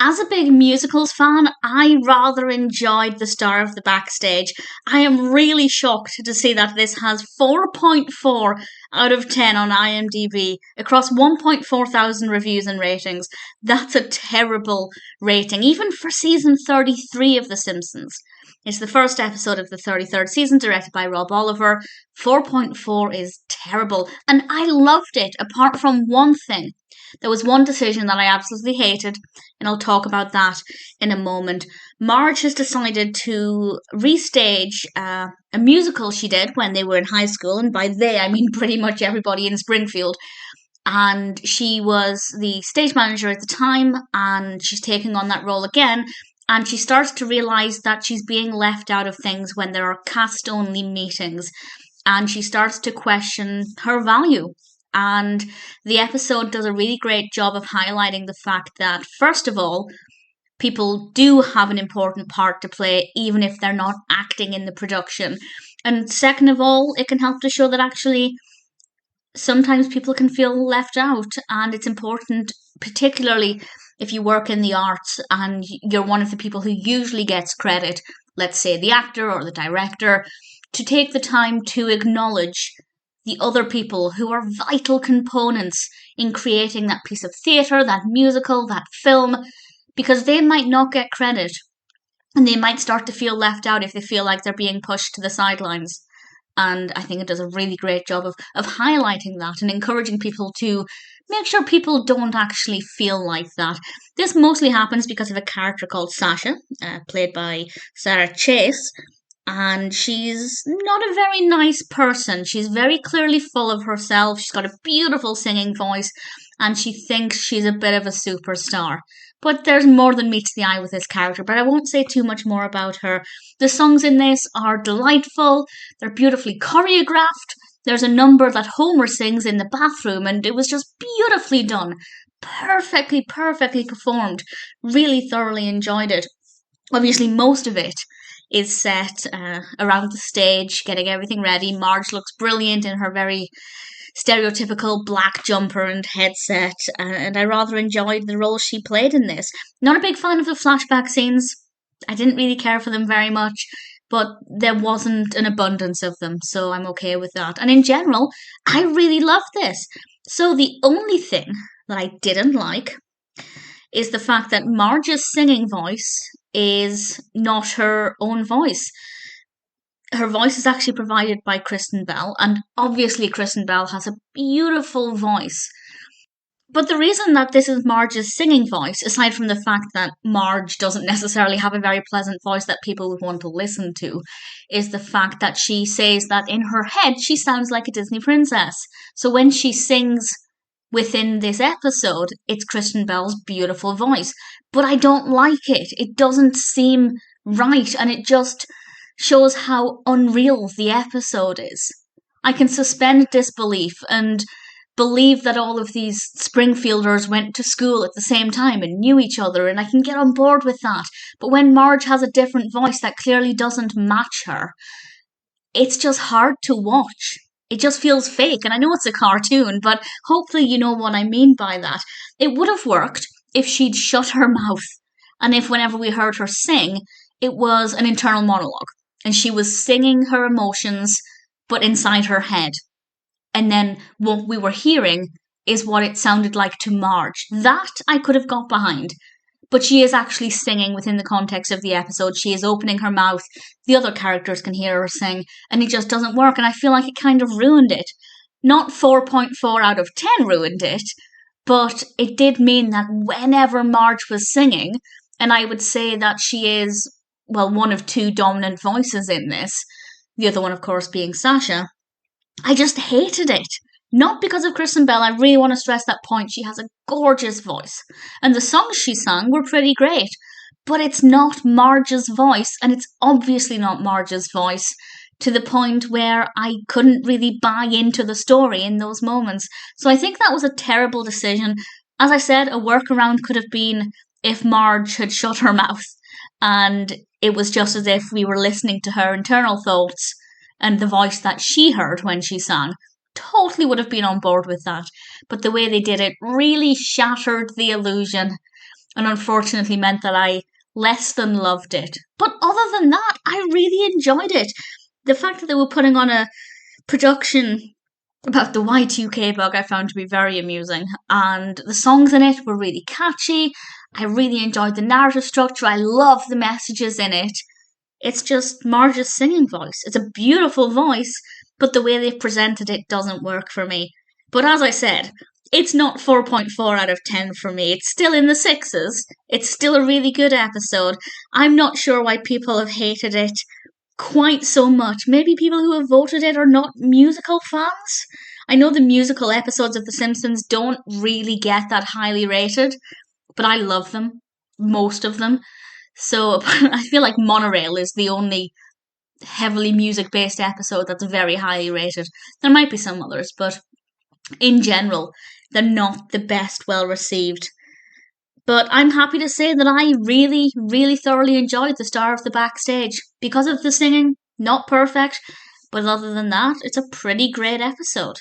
As a big musicals fan, I rather enjoyed the star of the Backstage. I am really shocked to see that this has 4.4 out of 10 on IMDb across 1.4 thousand reviews and ratings. That's a terrible rating, even for season 33 of The Simpsons. It's the first episode of the 33rd season, directed by Rob Oliver. 4.4 is terrible, and I loved it, apart from one thing. There was one decision that I absolutely hated, and I'll talk about that in a moment. Marge has decided to restage a musical she did when they were in high school, and by they I mean pretty much everybody in Springfield. And she was the stage manager at the time, and she's taking on that role again. And she starts to realise that she's being left out of things when there are cast-only meetings. And she starts to question her value. And the episode does a really great job of highlighting the fact that, first of all, people do have an important part to play, even if they're not acting in the production. And second of all, it can help to show that actually sometimes people can feel left out. And it's important, particularly if you work in the arts and you're one of the people who usually gets credit, let's say the actor or the director, to take the time to acknowledge the other people who are vital components in creating that piece of theatre, that musical, that film, because they might not get credit and they might start to feel left out if they feel like they're being pushed to the sidelines. And I think it does a really great job of highlighting that and encouraging people to make sure people don't actually feel like that. This mostly happens because of a character called Sasha, played by Sara Chase, and she's not a very nice person. She's very clearly full of herself. She's got a beautiful singing voice, and she thinks she's a bit of a superstar. But there's more than meets the eye with this character, but I won't say too much more about her. The songs in this are delightful. They're beautifully choreographed. There's a number that Homer sings in the bathroom, and it was just beautifully done. Perfectly performed. Really thoroughly enjoyed it. Obviously, most of it is set around the stage, getting everything ready. Marge looks brilliant in her very stereotypical black jumper and headset, and I rather enjoyed the role she played in this. Not a big fan of the flashback scenes. I didn't really care for them very much, but there wasn't an abundance of them, so I'm okay with that. And in general, I really loved this. So the only thing that I didn't like is the fact that Marge's singing voice is not her own voice. Her voice is actually provided by Kristen Bell, and obviously Kristen Bell has a beautiful voice. But the reason that this is Marge's singing voice, aside from the fact that Marge doesn't necessarily have a very pleasant voice that people would want to listen to, is the fact that she says that in her head she sounds like a Disney princess. So when she sings within this episode, it's Kristen Bell's beautiful voice. But I don't like it. It doesn't seem right, and it just shows how unreal the episode is. I can suspend disbelief and believe that all of these Springfielders went to school at the same time and knew each other, and I can get on board with that. But when Marge has a different voice that clearly doesn't match her, it's just hard to watch. It just feels fake, and I know it's a cartoon, but hopefully you know what I mean by that. It would have worked if she'd shut her mouth, and if whenever we heard her sing, it was an internal monologue, and she was singing her emotions, but inside her head. And then what we were hearing is what it sounded like to Marge. That I could have got behind. But she is actually singing within the context of the episode. She is opening her mouth. The other characters can hear her sing. And it just doesn't work. And I feel like it kind of ruined it. Not 4.4 out of 10 ruined it. But it did mean that whenever Marge was singing, and I would say that she is, well, one of two dominant voices in this, the other one, of course, being Sasha, I just hated it. Not because of Kristen Bell, I really want to stress that point. She has a gorgeous voice. And the songs she sang were pretty great. But it's not Marge's voice, and it's obviously not Marge's voice, to the point where I couldn't really buy into the story in those moments. So I think that was a terrible decision. As I said, a workaround could have been if Marge had shut her mouth, and it was just as if we were listening to her internal thoughts and the voice that she heard when she sang. Totally would have been on board with that. But the way they did it really shattered the illusion. and unfortunately meant that I less than loved it. But other than that, I really enjoyed it. The fact that they were putting on a production about the Y2K bug I found to be very amusing, and the songs in it were really catchy. I really enjoyed the narrative structure. I love the messages in it. It's just Marge's singing voice. It's a beautiful voice, but the way they've presented it doesn't work for me. But as I said, it's not 4.4 out of 10 for me. It's still in the sixes. It's still a really good episode. I'm not sure why people have hated it quite so much. Maybe people who have voted it are not musical fans. I know the musical episodes of The Simpsons don't really get that highly rated, but I love them. Most of them. So I feel like Monorail is the only heavily music based episode that's very highly rated. There might be some others, but in general, they're not the best well received. But I'm happy to say that I really, really thoroughly enjoyed the Star of the Backstage. Because of the singing, not perfect, but other than that, it's a pretty great episode.